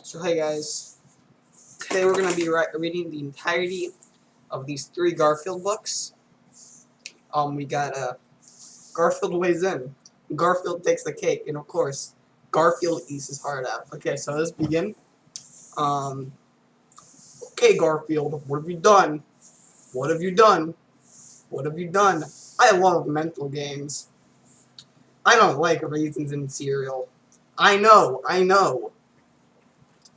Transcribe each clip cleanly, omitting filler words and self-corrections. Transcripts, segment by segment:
So hey guys, today we're going to be reading the entirety of these 3 Garfield books. We got Garfield weighs in, Garfield takes the cake, and of course, Garfield eats his heart out. Okay, so let's begin. Okay Garfield, what have you done? What have you done? What have you done? I love mental games. I don't like raisins in cereal. I know.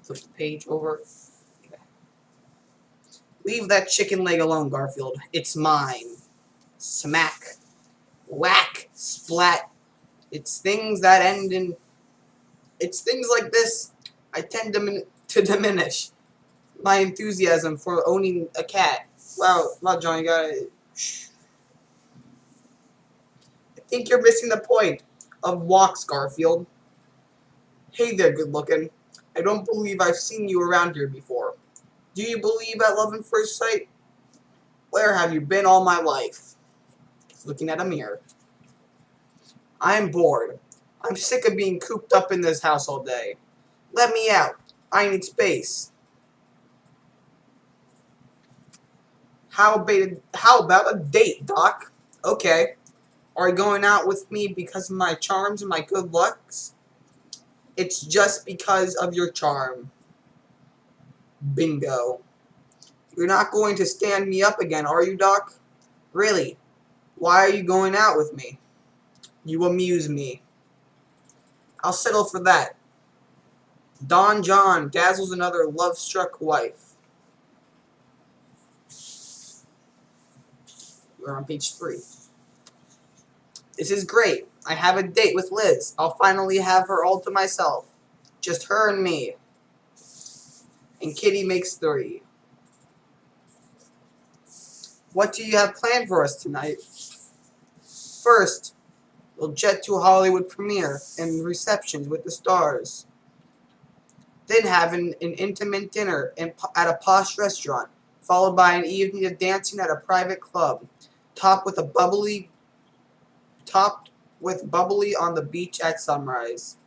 Flip the page over. Leave that chicken leg alone, Garfield. It's mine. Smack. Whack. Splat. It's things that end in... It's things like this I tend to diminish my enthusiasm for owning a cat. Wow, John, you gotta... Shh. I think you're missing the point of walks, Garfield. Hey there, good looking. I don't believe I've seen you around here before. Do you believe at love at first sight? Where have you been all my life? Looking at a mirror. I'm bored. I'm sick of being cooped up in this house all day. Let me out. I need space. How about a date, Doc? Okay. Are you going out with me because of my charms and my good looks? It's just because of your charm. Bingo. You're not going to stand me up again, are you, Doc? Really? Why are you going out with me? You amuse me. I'll settle for that. Don John dazzles another love-struck wife. We're on page 3. This is great. I have a date with Liz. I'll finally have her all to myself. Just her and me. And Kitty makes 3. What do you have planned for us tonight? First, we'll jet to a Hollywood premiere and receptions with the stars. Then have an intimate dinner at a posh restaurant, followed by an evening of dancing at a private club, topped with bubbly on the beach at sunrise.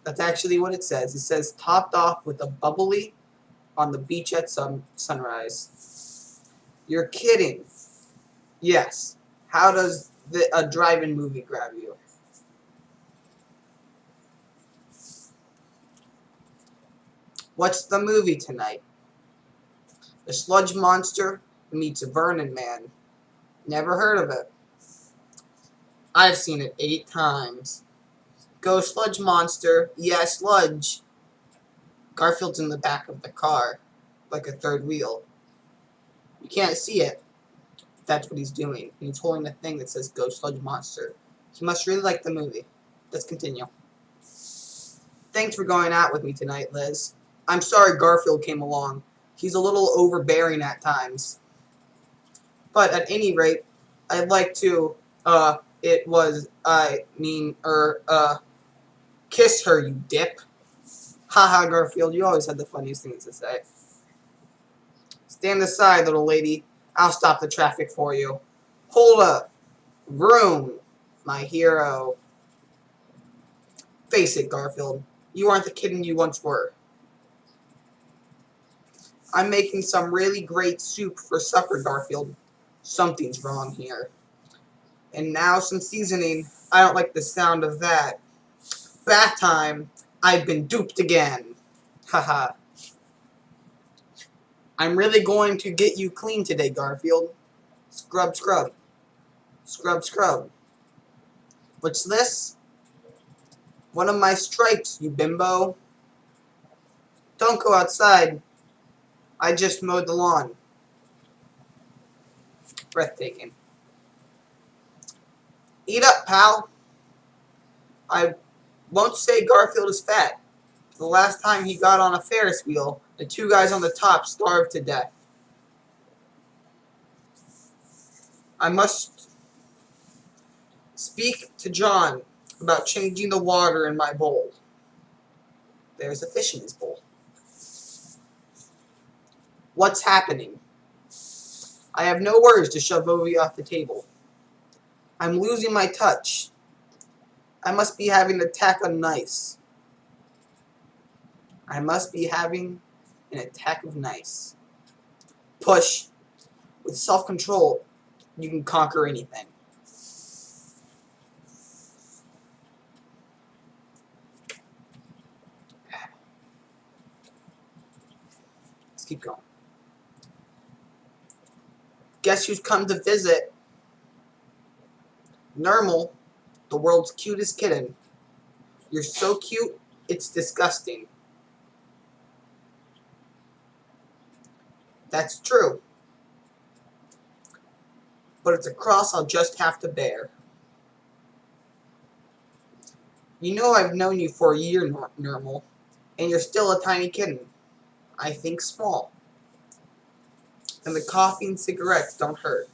That's actually what it says. It says topped off with a bubbly on the beach at sunrise. You're kidding. Yes. How does a drive-in movie grab you? What's the movie tonight? The Sludge Monster meets Vernon Man. Never heard of it. I've seen it 8 times. Go Sludge Monster. Yeah, Sludge. Garfield's in the back of the car, like a third wheel. You can't see it. That's what he's doing. He's holding a thing that says Go Sludge Monster. He must really like the movie. Let's continue. Thanks for going out with me tonight, Liz. I'm sorry Garfield came along. He's a little overbearing at times. But at any rate, I'd like to, kiss her, you dip. Haha, Garfield, you always had the funniest things to say. Stand aside, little lady. I'll stop the traffic for you. Hold up. Vroom, my hero. Face it, Garfield. You aren't the kitten you once were. I'm making some really great soup for supper, Garfield. Something's wrong here. And now some seasoning. I don't like the sound of that. Bath time. I've been duped again. Haha. I'm really going to get you clean today, Garfield. Scrub, scrub. Scrub, scrub. What's this? One of my stripes, you bimbo. Don't go outside. I just mowed the lawn. Breathtaking. Eat up, pal. I won't say Garfield is fat. The last time he got on a Ferris wheel, the 2 guys on the top starved to death. I must speak to John about changing the water in my bowl. There's a fish in his bowl. What's happening? I have no words to shove Ovi off the table. I'm losing my touch. I must be having an attack on nice. I must be having an attack of nice. Push. With self-control, you can conquer anything. Let's keep going. Guess who's come to visit? Normal, the world's cutest kitten. You're so cute, it's disgusting. That's true. But it's a cross I'll just have to bear. You know I've known you for a year, Normal, and you're still a tiny kitten. I think small. And the coffee and cigarettes don't hurt.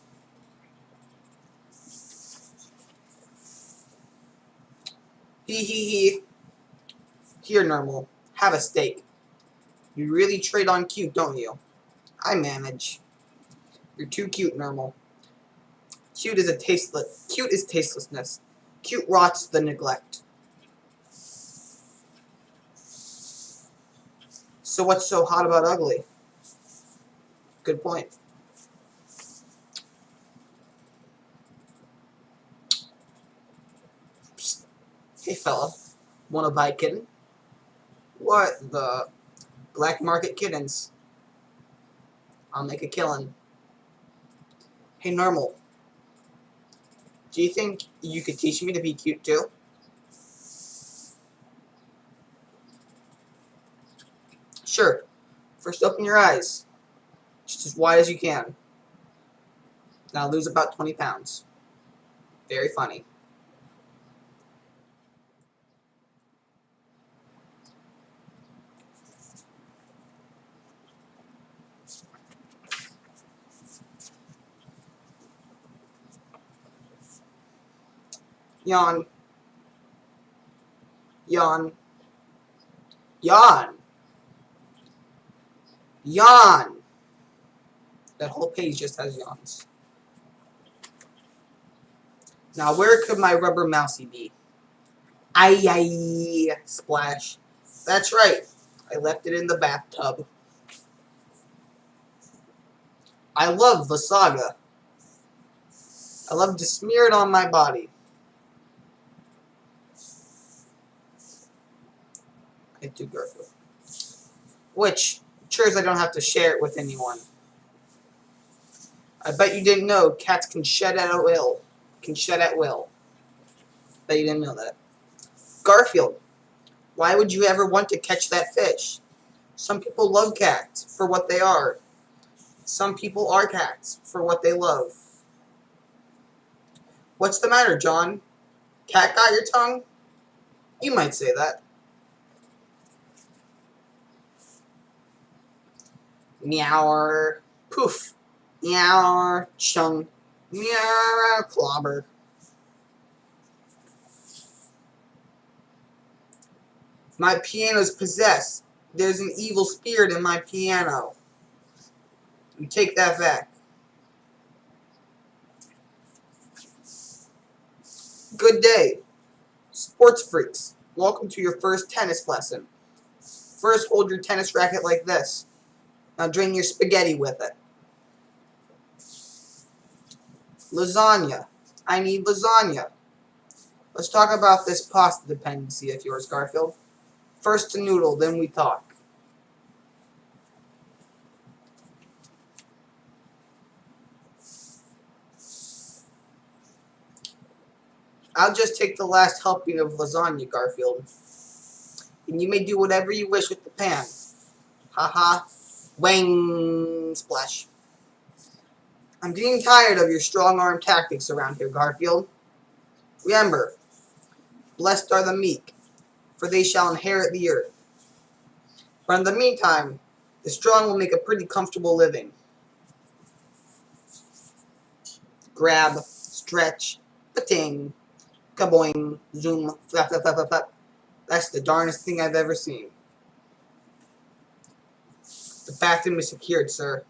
Hee hee hee. Here, Normal, have a steak. You really trade on cute, don't you? I manage. You're too cute, Normal. Cute is tastelessness. Cute rots the neglect. So what's so hot about ugly? Good point. Psst. Hey fella, wanna buy a kitten? What the? Black market kittens. I'll make a killing. Hey Normal, do you think you could teach me to be cute too? Sure. First open your eyes. Just as wide as you can. Now lose about 20 pounds. Very funny. Yawn. Yawn. Yawn. Yawn. That whole page just has yawns. Now where could my rubber mousey be? Ay, splash. That's right. I left it in the bathtub. I love the saga. I love to smear it on my body. I do Garfield. Which ensures I don't have to share it with anyone. I bet you didn't know cats can shed at will. Bet you didn't know that. Garfield, why would you ever want to catch that fish? Some people love cats for what they are. Some people are cats for what they love. What's the matter, John? Cat got your tongue? You might say that. Meow. Poof. Meow. Chung. Meow. Clobber. My piano's possessed. There's an evil spirit in my piano. You take that back. Good day, sports freaks. Welcome to your first tennis lesson. First, hold your tennis racket like this. Now drain your spaghetti with it. Lasagna. I need lasagna. Let's talk about this pasta dependency of yours, Garfield. First a noodle, then we talk. I'll just take the last helping of lasagna, Garfield. And you may do whatever you wish with the pan. Haha. Wang. Splash. I'm getting tired of your strong-arm tactics around here, Garfield. Remember, blessed are the meek, for they shall inherit the earth. But in the meantime, the strong will make a pretty comfortable living. Grab, stretch, pating, kaboing, zoom, flap, flap, flap, flap, flap. That's the darnest thing I've ever seen. The bathroom is secured, sir.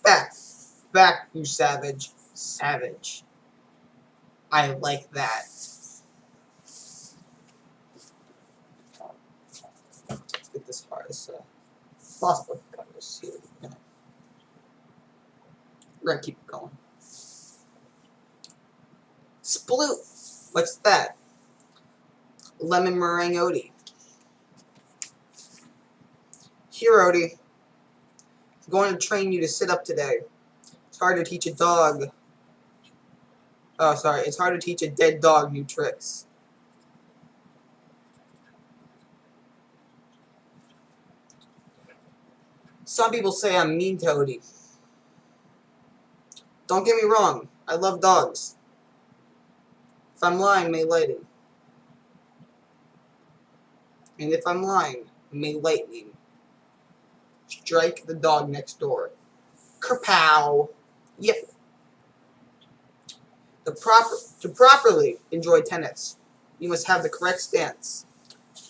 Back. Back, you savage. Savage. I like that. this possible cut this here. No. We're gonna keep it going. Sploot. What's that? Lemon meringue Odie. Here, Odie. I'm going to train you to sit up today. It's hard to teach a dog. Oh, sorry. It's hard to teach a dead dog new tricks. Some people say I'm mean to Odie. Don't get me wrong. I love dogs. If I'm lying, may lightning. And if I'm lying, may lightning strike the dog next door. Kerpow! Yep. To properly enjoy tennis, you must have the correct stance.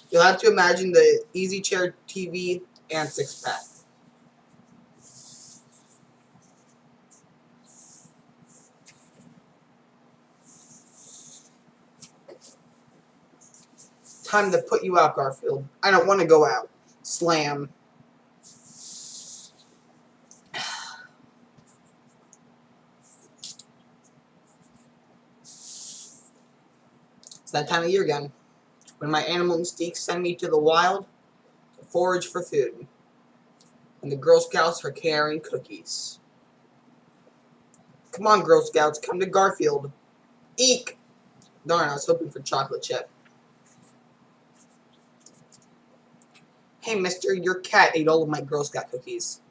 You'll have to imagine the easy chair, TV, and six-pack. Time to put you out, Garfield. I don't want to go out. Slam. It's that time of year again, when my animal instincts send me to the wild to forage for food, and the Girl Scouts are carrying cookies. Come on, Girl Scouts, come to Garfield. Eek! Darn, I was hoping for chocolate chip. Hey, mister, your cat ate all of my Girl Scout cookies.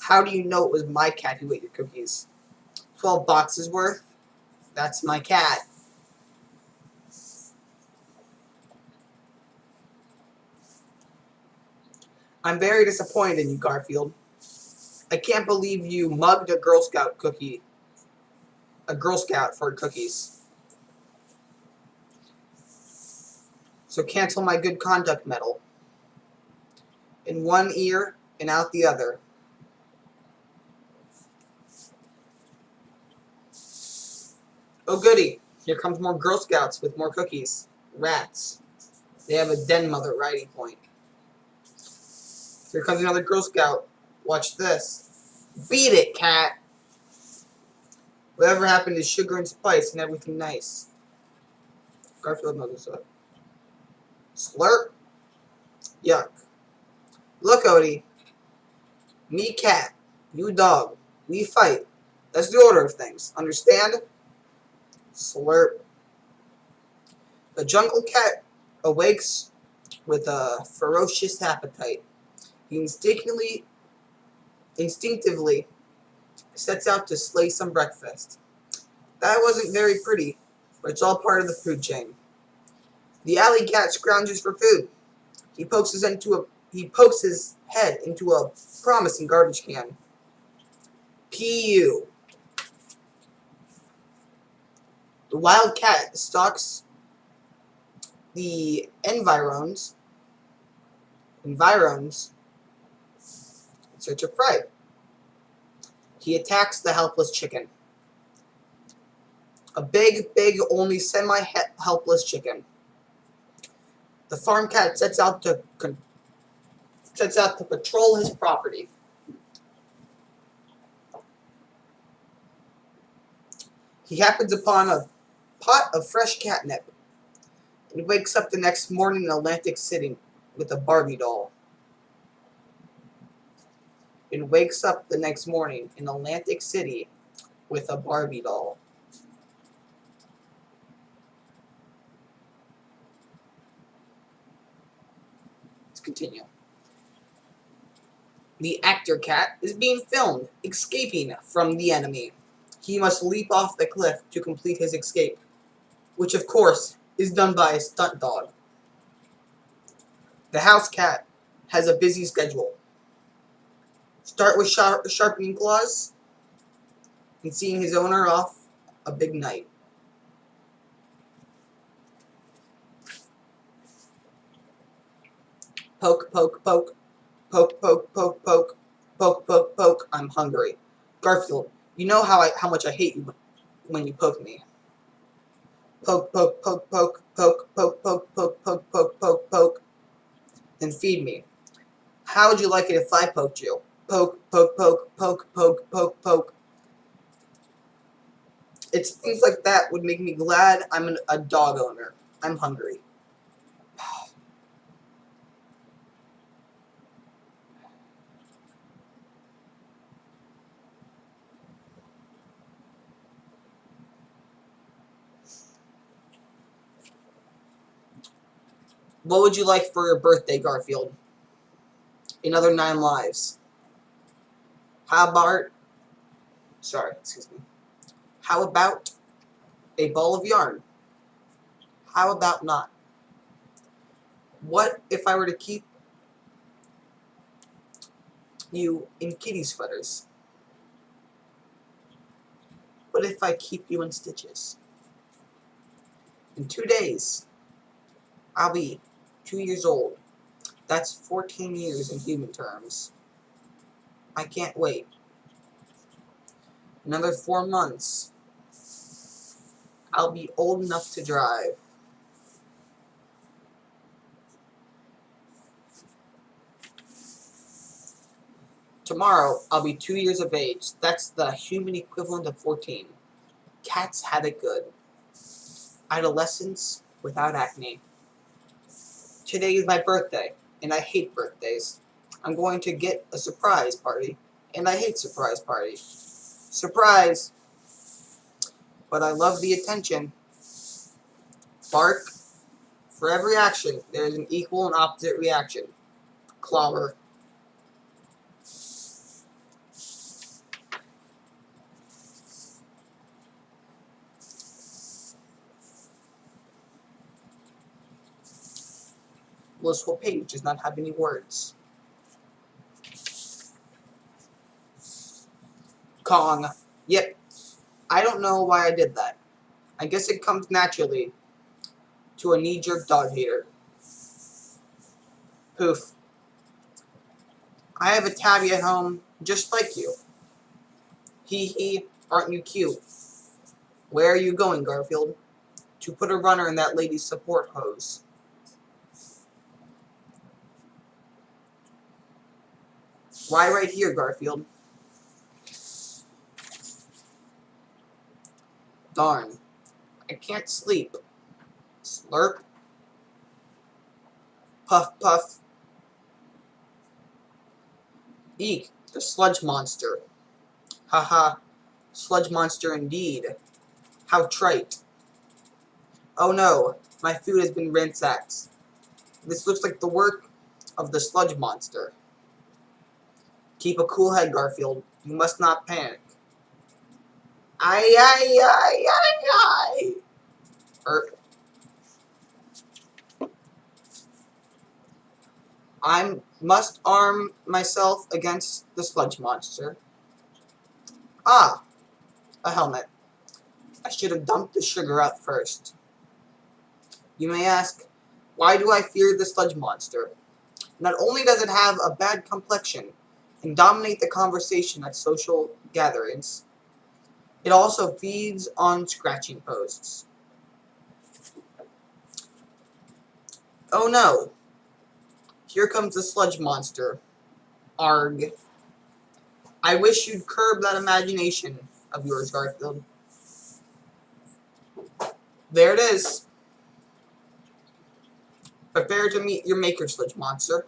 How do you know it was my cat who ate your cookies? 12 boxes worth? That's my cat. I'm very disappointed in you, Garfield. I can't believe you mugged a Girl Scout cookie. A Girl Scout for cookies. So cancel my good conduct medal. In one ear and out the other. Oh goody, here comes more Girl Scouts with more cookies. Rats. They have a den mother riding point. Here comes another Girl Scout. Watch this. Beat it, cat! Whatever happened to sugar and spice and everything nice? Garfield knows what's up. Slurp? Yuck. Look, Odie. Me cat. You dog. We fight. That's the order of things. Understand? Slurp. The jungle cat awakes with a ferocious appetite. He instinctively sets out to slay some breakfast. That wasn't very pretty, but it's all part of the food chain. The alley cat scrounges for food. He pokes his head into a promising garbage can. P.U. The wild cat stalks the environs in search of prey. He attacks the helpless chicken. A big, only semi-helpless chicken. The farm cat sets out to patrol his property. He happens upon a pot of fresh catnip and wakes up the next morning in Atlantic City with a Barbie doll. And wakes up the next morning in Atlantic City with a Barbie doll. Let's continue. The actor cat is being filmed escaping from the enemy. He must leap off the cliff to complete his escape, which of course is done by a stunt dog. The house cat has a busy schedule. Start with sharpening claws and seeing his owner off a big night. Poke, poke, poke. Poke, poke, poke, poke. Poke, poke, poke. I'm hungry. Garfield, you know how much I hate you when you poke me. Poke, poke, poke, poke, poke, poke, poke, poke, poke, poke, poke, poke. Then feed me. How would you like it if I poked you? Poke, poke, poke, poke, poke, poke, poke. It's things like that would make me glad I'm a dog owner. I'm hungry. What would you like for your birthday, Garfield? Another 9 lives. How about... Sorry, excuse me. How about a ball of yarn? How about not? What if I were to keep you in kitty sweaters? What if I keep you in stitches? In 2 days, I'll be 2 years old. That's 14 years in human terms. I can't wait. Another 4 months. I'll be old enough to drive. Tomorrow, I'll be 2 years of age. That's the human equivalent of 14. Cats had it good. Adolescence without acne. Today is my birthday, and I hate birthdays. I'm going to get a surprise party, and I hate surprise parties. Surprise! But I love the attention. Bark. For every action, there is an equal and opposite reaction. Clobber. This whole page does not have any words. Kong. Yep. I don't know why I did that. I guess it comes naturally to a knee-jerk dog hater. Poof. I have a tabby at home just like you. Hee hee, aren't you cute? Where are you going, Garfield? To put a runner in that lady's support hose. Why right here, Garfield? Darn. I can't sleep. Slurp. Puff, puff. Eek, the sludge monster. Haha, sludge monster indeed. How trite. Oh no, my food has been ransacked. This looks like the work of the sludge monster. Keep a cool head, Garfield. You must not panic. Aye, aye, aye, aye, aye. I must arm myself against the sludge monster. Ah, a helmet. I should have dumped the sugar out first. You may ask, why do I fear the sludge monster? Not only does it have a bad complexion and dominate the conversation at social gatherings, it also feeds on scratching posts. Oh no! Here comes the sludge monster. Arg. I wish you'd curb that imagination of yours, Garfield. There it is. Prepare to meet your maker, sludge monster.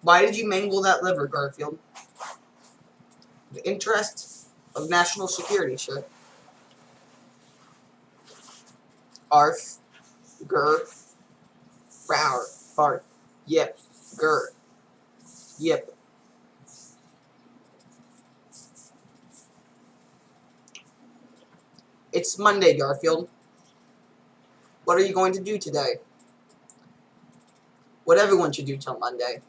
Why did you mangle that liver, Garfield? The interest of national security, sure. Arf. Gur. Rower. Fart. Yip. Gur. Yip. It's Monday, Garfield. What are you going to do today? What everyone should do till Monday.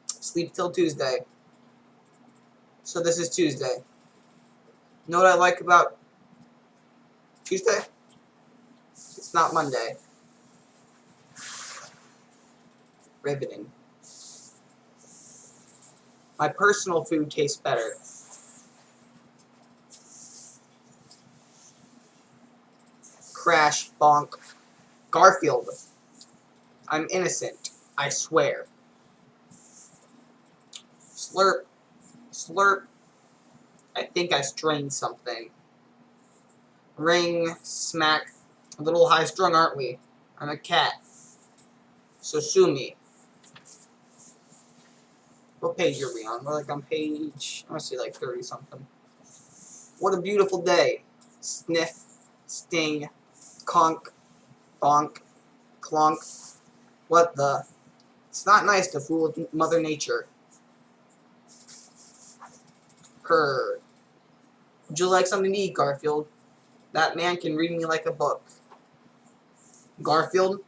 Sleep till Tuesday. So this is Tuesday. Know what I like about Tuesday? It's not Monday. Riveting. My personal food tastes better. Crash, bonk. Garfield. I'm innocent. I swear. Slurp. Slurp. I think I strained something. Ring. Smack. A little high-strung, aren't we? I'm a cat. So sue me. What page are we on? We're like on page, I want to say like 30-something. What a beautiful day. Sniff. Sting. Conk. Bonk. Clonk. What the? It's not nice to fool with Mother Nature. Purr. Would you like something to eat, Garfield? That man can read me like a book. Garfield,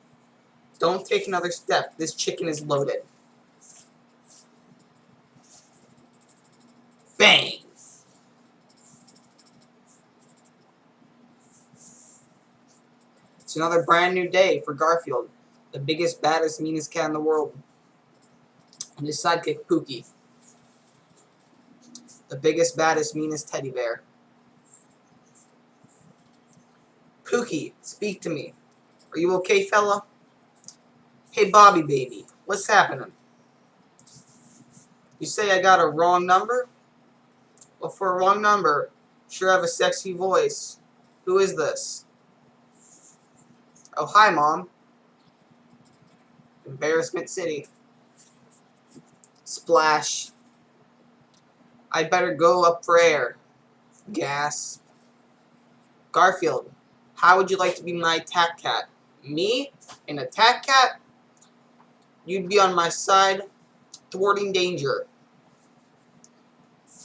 don't take another step. This chicken is loaded. Bang! It's another brand new day for Garfield, the biggest, baddest, meanest cat in the world. And his sidekick, Pookie, the biggest, baddest, meanest teddy bear. Pookie, speak to me. Are you okay, fella? Hey, Bobby, baby, what's happening? You say I got a wrong number? Well, for a wrong number, sure have a sexy voice. Who is this? Oh, hi, Mom. Embarrassment City. Splash. I'd better go up for air. Gas. Garfield, how would you like to be my attack cat? Me? An attack cat? You'd be on my side, thwarting danger.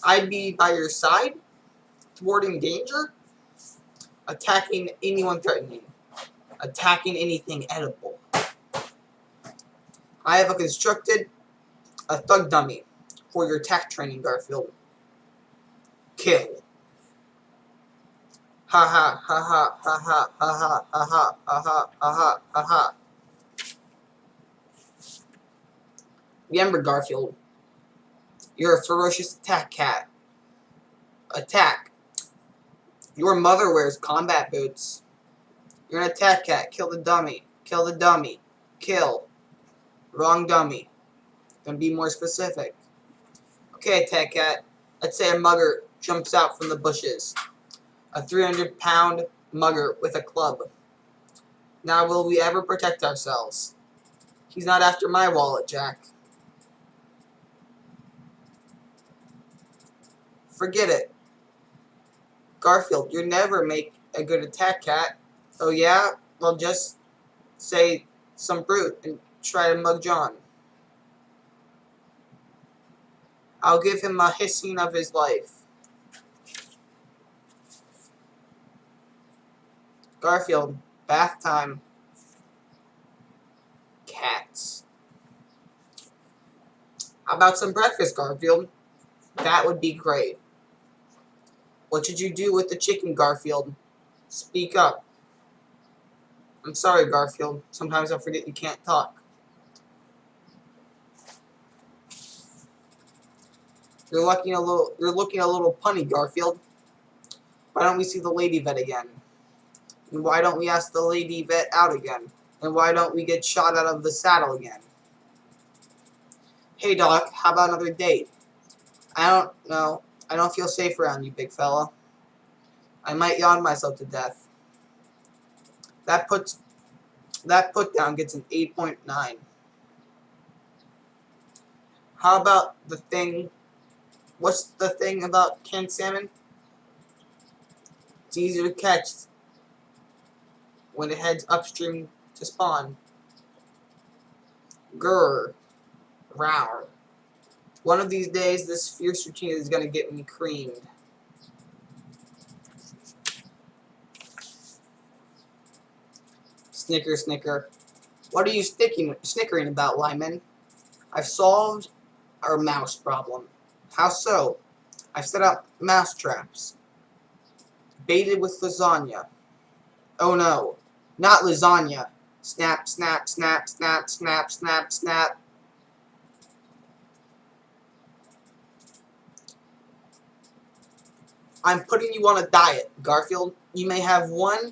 I'd be by your side, thwarting danger? Attacking anyone threatening. Attacking anything edible. I have constructed a thug dummy for your attack training, Garfield. Kill. Ha ha ha ha ha ha ha ha ha ha ha ha ha ha. Remember, Garfield, you're a ferocious attack cat. Attack. Your mother wears combat boots. You're an attack cat. Kill the dummy. Kill the dummy. Kill. Wrong dummy. Then be more specific. Okay, attack cat. Let's say a mugger jumps out from the bushes. A 300-pound mugger with a club. Now will we ever protect ourselves? He's not after my wallet, Jack. Forget it. Garfield, you'll never make a good attack cat. Oh yeah? Well, just say some brute and try to mug John. I'll give him a hissing of his life. Garfield, bath time. Cats. How about some breakfast, Garfield? That would be great. What did you do with the chicken, Garfield? Speak up. I'm sorry, Garfield. Sometimes I forget you can't talk. You're looking a little punny, Garfield. Why don't we see the lady vet again? And why don't we ask the lady vet out again? And why don't we get shot out of the saddle again? Hey, Doc, how about another date? I don't know. I don't feel safe around you, big fella. I might yawn myself to death. That put down gets an 8.9. How about the thing? What's the thing about canned salmon? It's easier to catch when it heads upstream to spawn. Grr. Rawr. One of these days, this fierce routine is going to get me creamed. Snicker, snicker. What are you snickering about, Lyman? I've solved our mouse problem. How so? I've set up mouse traps. Baited with lasagna. Oh no, not lasagna. Snap, snap, snap, snap, snap, snap, snap. I'm putting you on a diet, Garfield. You may have whatever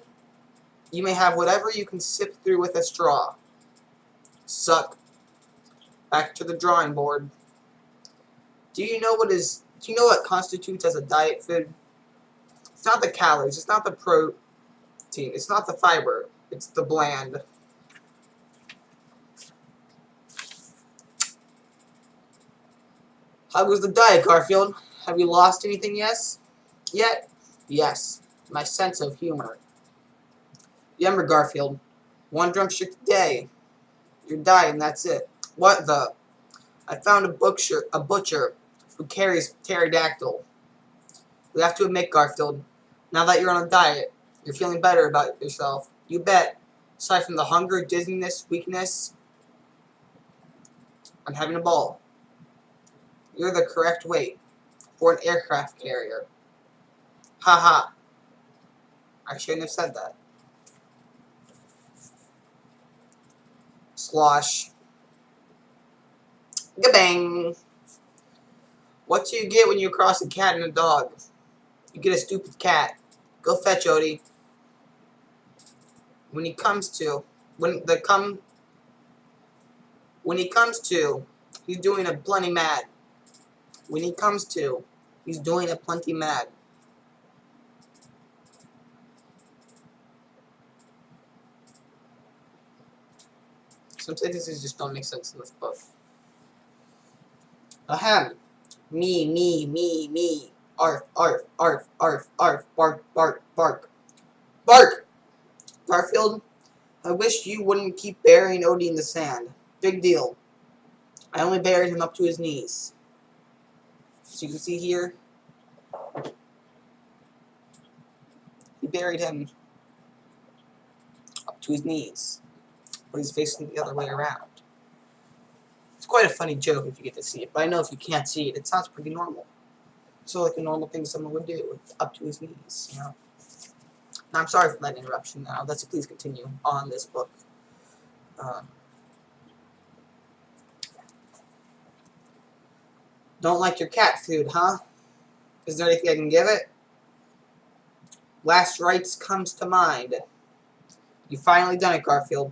you can sip through with a straw. Suck. Back to the drawing board. Do you know what constitutes as a diet food? It's not the calories, it's not the protein, it's not the fiber, it's the bland. How goes the diet, Garfield? Have you lost anything yet? Yes, my sense of humor. Remember, Garfield, one drumstick a day. You're dying, that's it. What the? I found a butcher who carries pterodactyl. We have to admit, Garfield, now that you're on a diet, you're feeling better about yourself. You bet. Aside from the hunger, dizziness, weakness, I'm having a ball. You're the correct weight for an aircraft carrier. Ha. I shouldn't have said that. Slosh. Gabang. What do you get when you cross a cat and a dog? You get a stupid cat. Go fetch Odie. When he comes to, he's doing a plenty mad. When he comes to, he's doing a plenty mad. Some sentences just don't make sense in this book. Ahem. Me. Arf, bark. Bark! Garfield, I wish you wouldn't keep burying Odie in the sand. Big deal. I only buried him up to his knees. So you can see here, he buried him up to his knees, but he's facing the other way around. It's quite a funny joke if you get to see it, but I know if you can't see it, it sounds pretty normal. So like a normal thing someone would do, up to his knees, you know. Now I'm sorry for that interruption. Now let's please continue on this book. Don't like your cat food, huh? Is there anything I can give it? Last rites comes to mind. You finally done it, Garfield.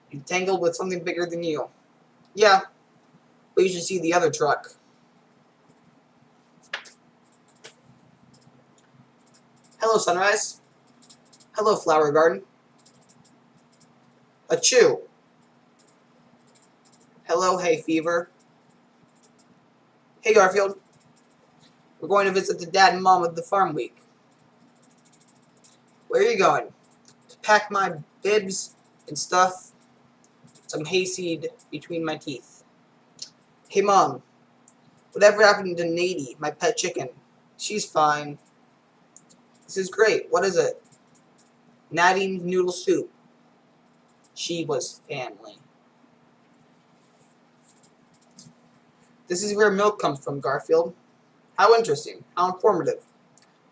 You tangled with something bigger than you. Yeah, but you should see the other truck. Hello, Sunrise. Hello, Flower Garden. Achoo. Hello, Hay Fever. Hey, Garfield. We're going to visit the dad and mom of the farm week. Where are you going? To pack my bibs and stuff. Some hayseed between my teeth. Hey, Mom. Whatever happened to Nady, my pet chicken? She's fine. This is great. What is it? Nadine's noodle soup. She was family. This is where milk comes from, Garfield. How interesting. How informative.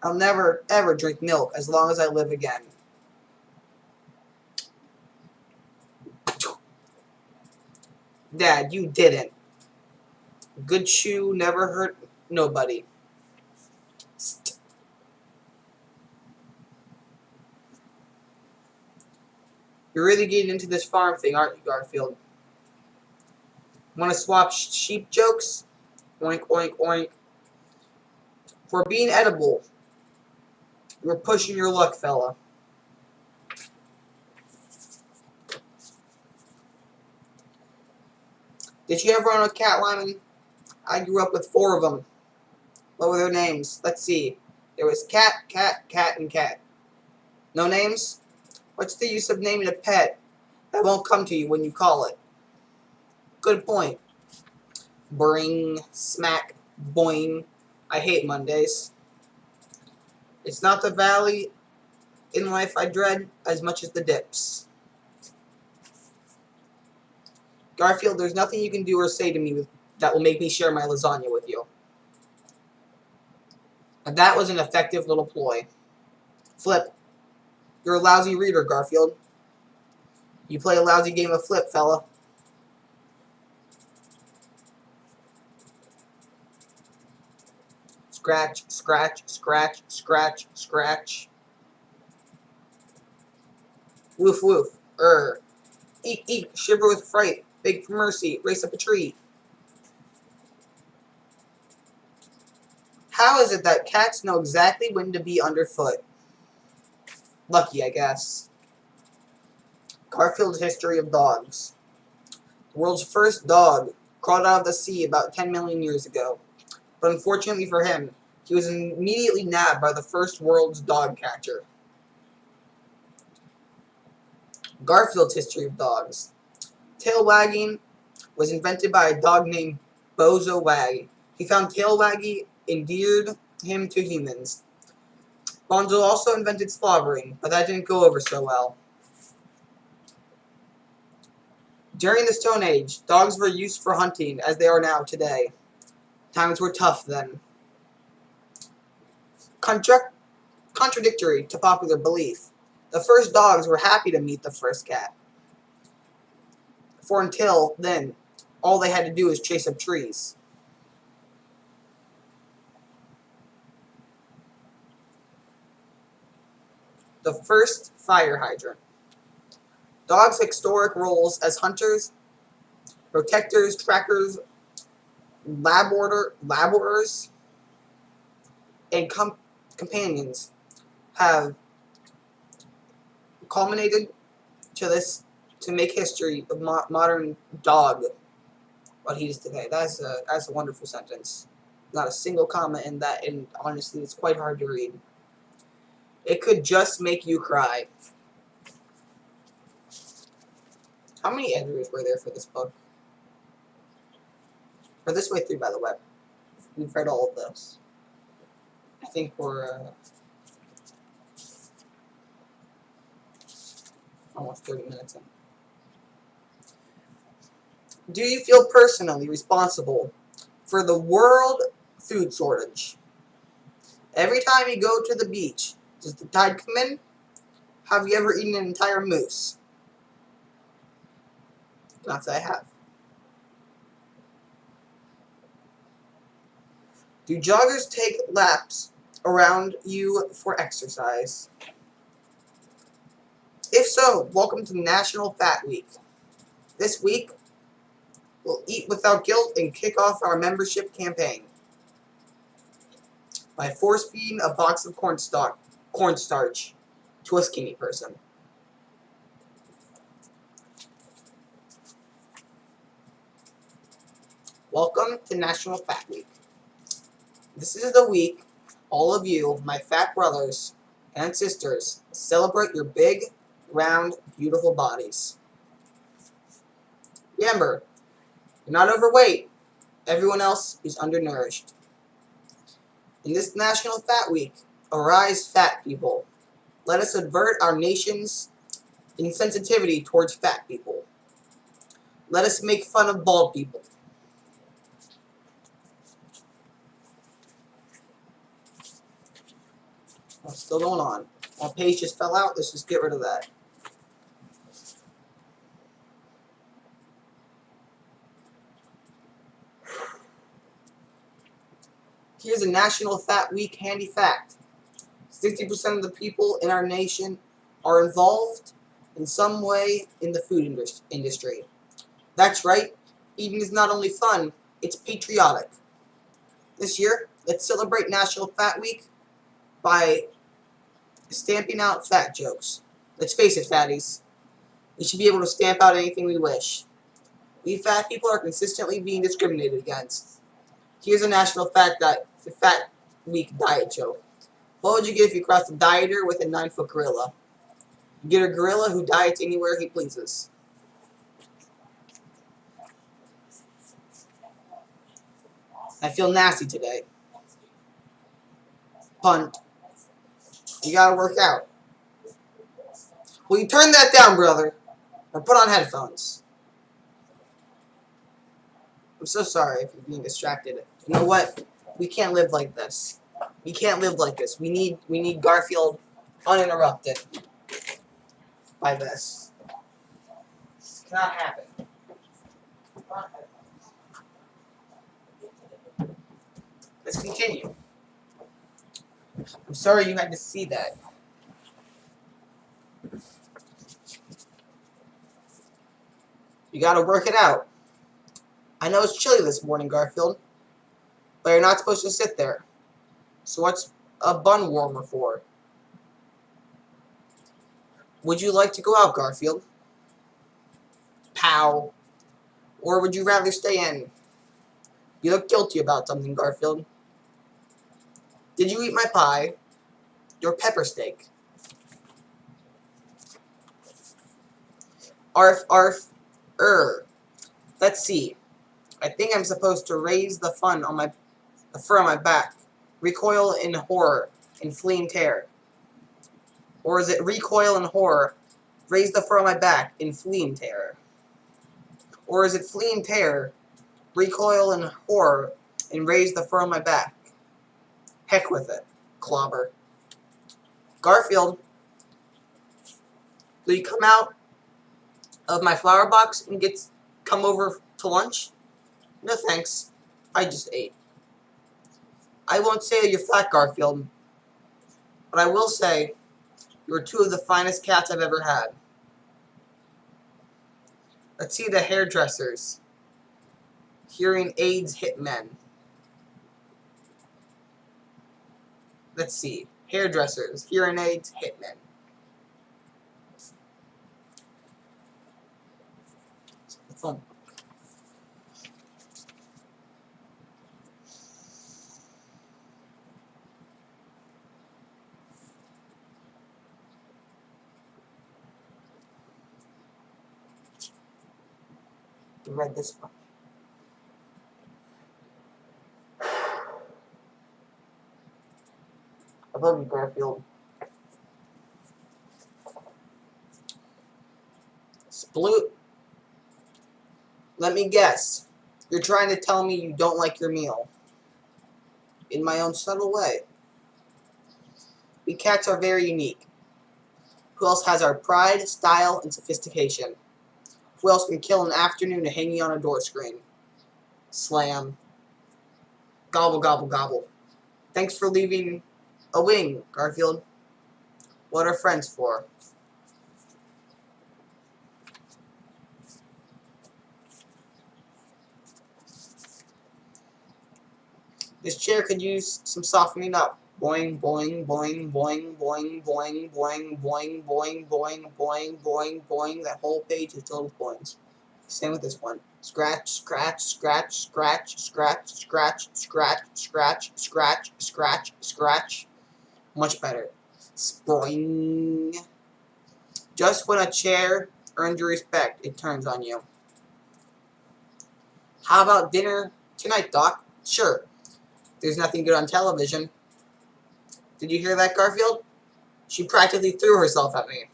I'll never, ever drink milk as long as I live again. Dad, you didn't. Good shoe never hurt nobody. You're really getting into this farm thing, aren't you, Garfield? Want to swap sheep jokes? Oink, oink, oink. For being edible, you're pushing your luck, fella. Did you ever own a cat, Lyman? I grew up with 4 of them. What were their names? Let's see. There was Cat, and Cat. No names? What's the use of naming a pet that won't come to you when you call it? Good point. Bring, smack, boing. I hate Mondays. It's not the valley in life I dread as much as the dips. Garfield, there's nothing you can do or say to me that will make me share my lasagna with you. And that was an effective little ploy. Flip. You're a lousy reader, Garfield. You play a lousy game of flip, fella. Scratch, scratch, scratch, scratch, scratch. Woof, woof. Eek, shiver with fright. Beg for mercy. Race up a tree. How is it that cats know exactly when to be underfoot? Lucky, I guess. Garfield's history of dogs. The world's first dog crawled out of the sea about 10 million years ago. But unfortunately for him, he was immediately nabbed by the first world's dog catcher. Garfield's history of dogs. Tail wagging was invented by a dog named Bozo Wag. He found tail waggy endeared him to humans. Bonzo also invented slobbering, but that didn't go over so well. During the Stone Age, dogs were used for hunting as they are now today. Times were tough then. Contradictory to popular belief, the first dogs were happy to meet the first cat. For until then, all they had to do was chase up trees. The first fire hydrant. Dogs' historic roles as hunters, protectors, trackers, laborers, and companions have culminated to make history of modern dog what he is today. That's a wonderful sentence. Not a single comma in that, and honestly, it's quite hard to read. It could just make you cry. How many editors were there for this book? Or this way through, by the way. We've read all of this. I think we're almost 30 minutes in. Do you feel personally responsible for the world food shortage? Every time you go to the beach, does the tide come in? Have you ever eaten an entire moose? Not that I have. Do joggers take laps around you for exercise? If so, welcome to National Fat Week. This week, we'll eat without guilt and kick off our membership campaign by force-feeding a box of cornstarch to a skinny person. Welcome to National Fat Week. This is the week all of you, my fat brothers and sisters, celebrate your big, round, beautiful bodies. Remember, you're not overweight. Everyone else is undernourished. In this National Fat Week, arise fat people. Let us avert our nation's insensitivity towards fat people. Let us make fun of bald people. What's still going on? One page just fell out. Let's just get rid of that. Here's a National Fat Week handy fact. 60% of the people in our nation are involved in some way in the food industry. That's right. Eating is not only fun, it's patriotic. This year, let's celebrate National Fat Week by stamping out fat jokes. Let's face it, fatties. We should be able to stamp out anything we wish. We fat people are consistently being discriminated against. Here's a National Fat Week diet joke. What would you get if you crossed a dieter with a 9-foot gorilla? You get a gorilla who diets anywhere he pleases. I feel nasty today. Punt. You gotta work out. Will you turn that down, brother? Or put on headphones. I'm so sorry if you're being distracted. You know what? We can't live like this. We can't live like this. We need Garfield uninterrupted by this. This cannot happen. Let's continue. I'm sorry you had to see that. You gotta work it out. I know it's chilly this morning, Garfield, but you're not supposed to sit there. So what's a bun warmer for? Would you like to go out, Garfield? Pow. Or would you rather stay in? You look guilty about something, Garfield. Did you eat my pie? Your pepper steak. Arf, arf, Let's see. I think I'm supposed to raise the fur on my back. Recoil in horror and flee in terror. Or is it recoil in horror, raise the fur on my back, and flee in terror? Or is it flee in terror, recoil in horror, and raise the fur on my back? Heck with it. Clobber. Garfield, will you come out of my flower box and come over to lunch? No thanks. I just ate. I won't say you're fat, Garfield, but I will say you're two of the finest cats I've ever had. Let's see the hairdressers. Hearing aids hitmen. Let's see. Hairdressers, hearing aids, hitmen. Phone. You read this one. I love you, Garfield. Sploot. Let me guess. You're trying to tell me you don't like your meal. In my own subtle way. We cats are very unique. Who else has our pride, style, and sophistication? Who else can kill an afternoon hanging on a door screen? Slam. Gobble, gobble, gobble. Thanks for leaving a wing, Garfield. What are friends for? This chair could use some softening up. Boing, boing, boing, boing, boing, boing, boing, boing, boing, boing, boing, boing, boing. That whole page is filled with boings. Same with this one. Scratch, scratch, scratch, scratch, scratch, scratch, scratch, scratch, scratch, scratch, scratch. Much better. Spoing. Just when a chair earns your respect, it turns on you. How about dinner tonight, Doc? Sure. There's nothing good on television. Did you hear that, Garfield? She practically threw herself at me.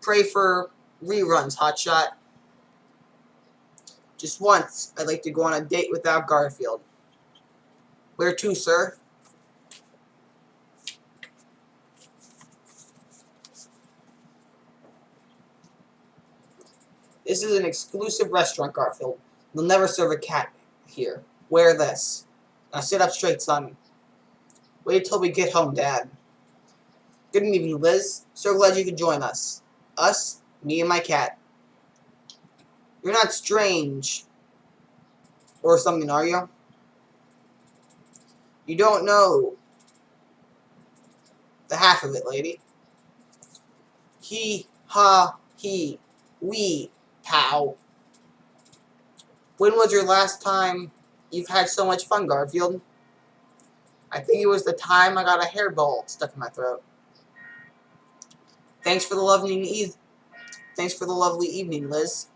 Pray for reruns, hotshot. Just once, I'd like to go on a date without Garfield. Where to, sir? This is an exclusive restaurant, Garfield. They'll never serve a cat here. Wear this. Now sit up straight, son. Wait till we get home, Dad. Good evening, Liz. So glad you could join us. Us, me and my cat. You're not strange or something, are you? You don't know the half of it, lady. He, ha, he, we, pow. When was your last time you've had so much fun, Garfield? I think it was the time I got a hairball stuck in my throat. Thanks for the lovely evening, Liz.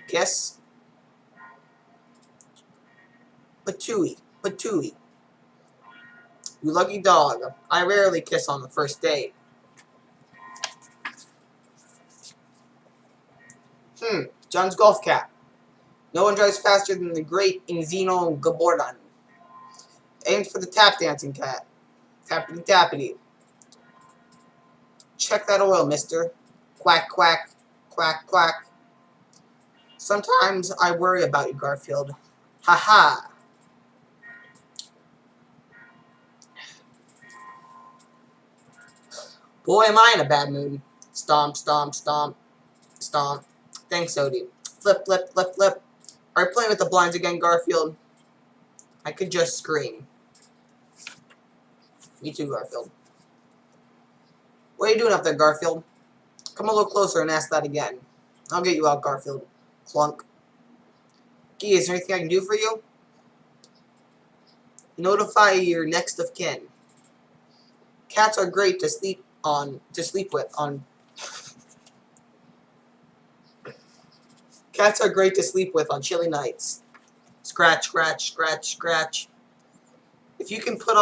Kiss. Patooey, patooey. You lucky dog. I rarely kiss on the first date. John's golf cap. No one drives faster than the great Enzino Gabordan. Aims for the tap dancing cat. Tappity tappity. Check that oil, mister. Quack, quack, quack, quack. Sometimes I worry about you, Garfield. Ha ha. Boy, am I in a bad mood. Stomp, stomp, stomp, stomp. Thanks, Odie. Flip, flip, flip, flip. Are you playing with the blinds again, Garfield? I could just scream. Me too, Garfield. What are you doing up there, Garfield? Come a little closer and ask that again. I'll get you out, Garfield. Clunk. Gee, is there anything I can do for you? Notify your next of kin. Cats are great to sleep with on Cats are great to sleep with on chilly nights. Scratch, scratch, scratch, scratch. If you can put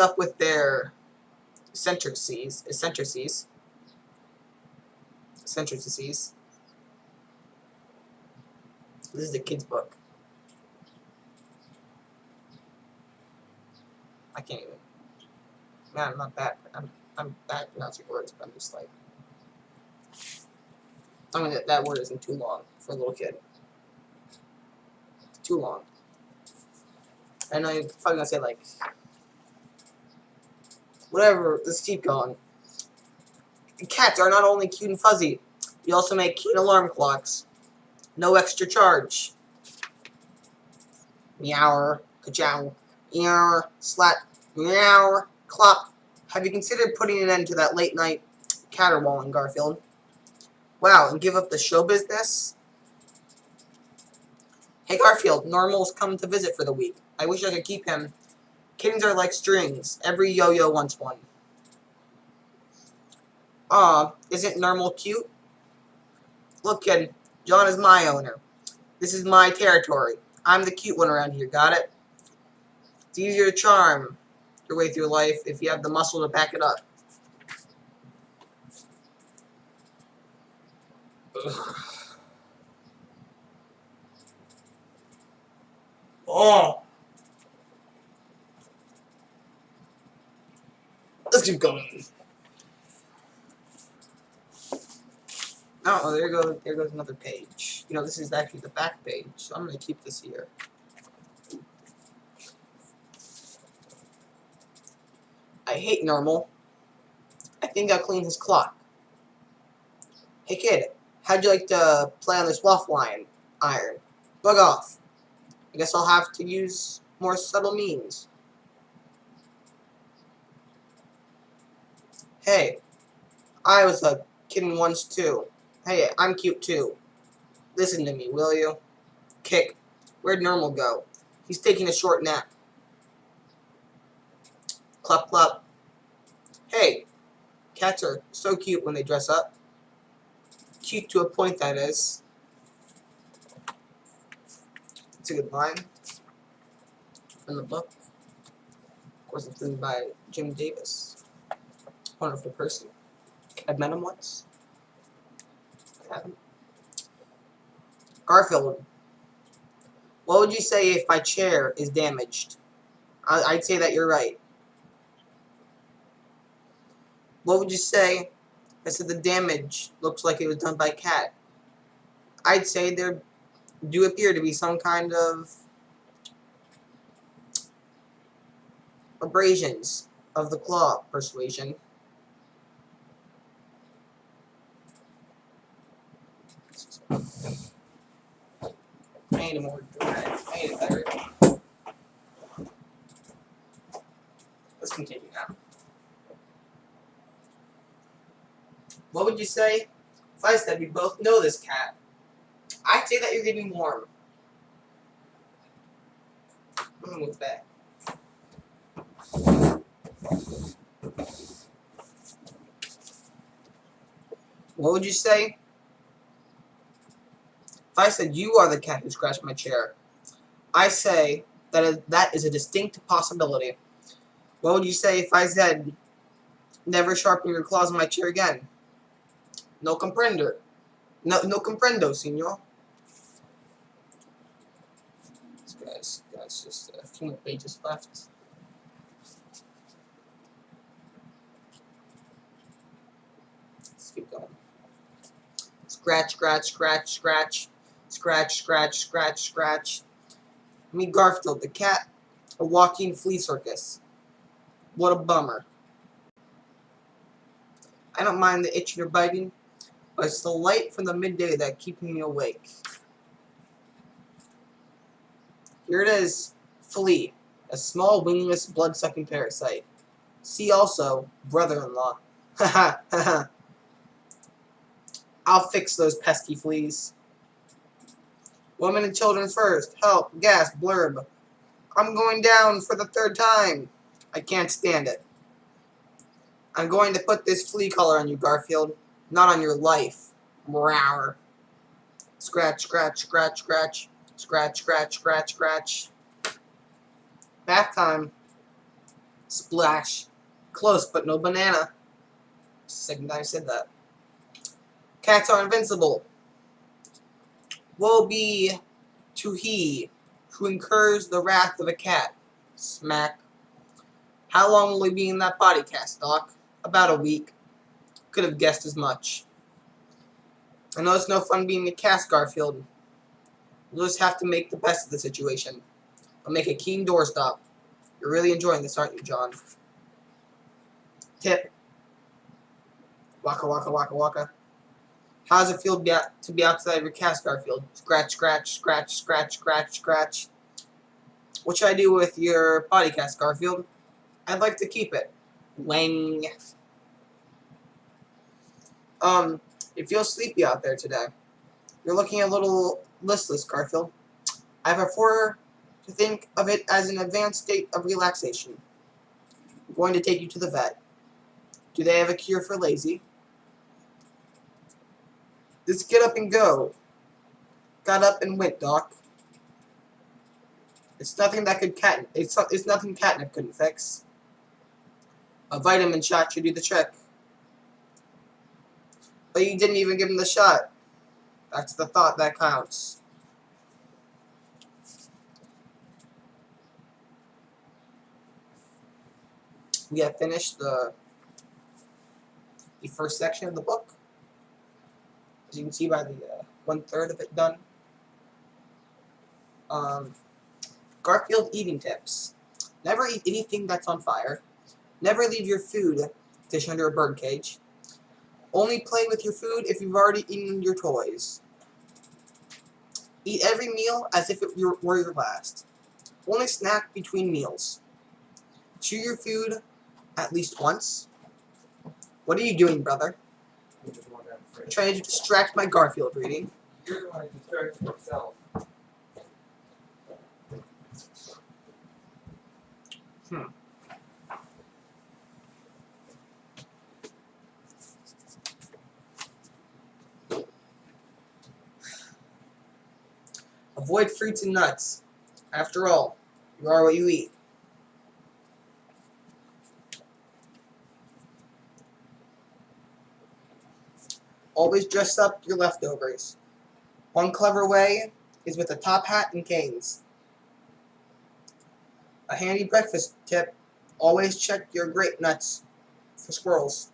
up with their eccentricities. This is the kid's book. I can't even. Man, I'm not bad. I'm bad pronouncing words, but I'm just like. I mean, that word isn't too long for a little kid. It's too long. I know you're probably gonna say like. Whatever. Let's keep going. Cats are not only cute and fuzzy. You also make keen alarm clocks. No extra charge. Meow, ka-chow, meow, slat, meow, clop. Have you considered putting an end to that late night caterwauling, Garfield? Wow, and give up the show business? Hey Garfield, Normal's come to visit for the week. I wish I could keep him. Kittens are like strings. Every yo-yo wants one. Aw, isn't Normal cute? Look, kid, John is my owner. This is my territory. I'm the cute one around here, got it? It's easier to charm your way through life if you have the muscle to back it up. Ugh. Oh! Let's keep going. Oh, there goes another page. You know, this is actually the back page, so I'm going to keep this here. I hate Normal. I think I'll clean his clock. Hey kid, how'd you like to play on this waffle iron? Bug off. I guess I'll have to use more subtle means. Hey, I was a kitten once too. Hey, I'm cute too. Listen to me, will you? Kick. Where'd Normal go? He's taking a short nap. Clup, clup. Hey, cats are so cute when they dress up. Cute to a point, that is. It's a good line in the book. Of course, it's written by Jim Davis. Wonderful person. I've met him once. I haven't. Garfield, what would you say if my chair is damaged? I'd say that you're right. What would you say? I said the damage looks like it was done by a cat. I'd say there do appear to be some kind of abrasions of the claw. Persuasion. I need a more dramatic. I need a better. Let's continue now. What would you say if I said we both know this cat? I'd say that you're getting warm. I'm gonna move back. What would you say if I said you are the cat who scratched my chair? I say that is a distinct possibility. What would you say if I said never sharpen your claws on my chair again? No comprendo. No comprendo, senor. Guys, just a few more pages left. Let's keep going. Scratch, scratch, scratch, scratch. Scratch, scratch, scratch, scratch. Meet Garfield, the cat, a walking flea circus. What a bummer. I don't mind the itching or biting, but it's the light from the midday that keeping me awake. Here it is, flea. A small wingless blood-sucking parasite. See also, brother-in-law. Haha, haha. I'll fix those pesky fleas. Women and children first. Help, gasp, blurb. I'm going down for the 3rd time. I can't stand it. I'm going to put this flea collar on you, Garfield. Not on your life. Rawr. Scratch, scratch, scratch, scratch. Scratch, scratch, scratch, scratch. Bath time. Splash. Close, but no banana. Second time I said that. Cats are invincible. Woe be to he who incurs the wrath of a cat. Smack. How long will he be in that body cast, Doc? About a week. Could have guessed as much. I know it's no fun being a cast, Garfield. You'll just have to make the best of the situation. I'll make a keen doorstop. You're really enjoying this, aren't you, John? Tip. Waka waka waka waka. How does it feel to be outside your cast, Garfield? Scratch, scratch, scratch, scratch, scratch, scratch. What should I do with your body cast, Garfield? I'd like to keep it. Wang. You feel sleepy out there today. You're looking a little listless, Garfield. I prefer to think of it as an advanced state of relaxation. I'm going to take you to the vet. Do they have a cure for lazy? Just get up and go. Got up and went, Doc. It's nothing that could it's nothing catnip couldn't fix. A vitamin shot should do the trick. But you didn't even give him the shot. That's the thought that counts. We have finished the first section of the book. As you can see by the 1/3 of it done. Garfield eating tips. Never eat anything that's on fire. Never leave your food dish under a bird cage. Only play with your food if you've already eaten your toys. Eat every meal as if it were your last. Only snack between meals. Chew your food at least once. What are you doing, brother? I'm trying to distract my Garfield reading. You're the one who distracts yourself. Avoid fruits and nuts. After all, you are what you eat. Always dress up your leftovers. One clever way is with a top hat and canes. A handy breakfast tip, always check your grape nuts for squirrels.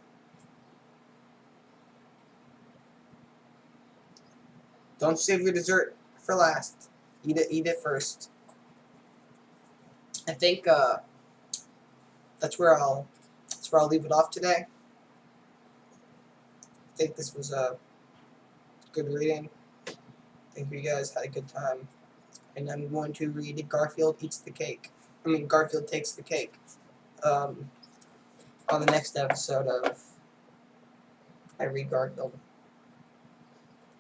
Don't save your dessert for last. Eat it first. I think that's where I'll leave it off today. I think this was a good reading. I think you guys had a good time. And I'm going to read Garfield Eats the Cake. Garfield Takes the Cake. On the next episode of I Read Garfield.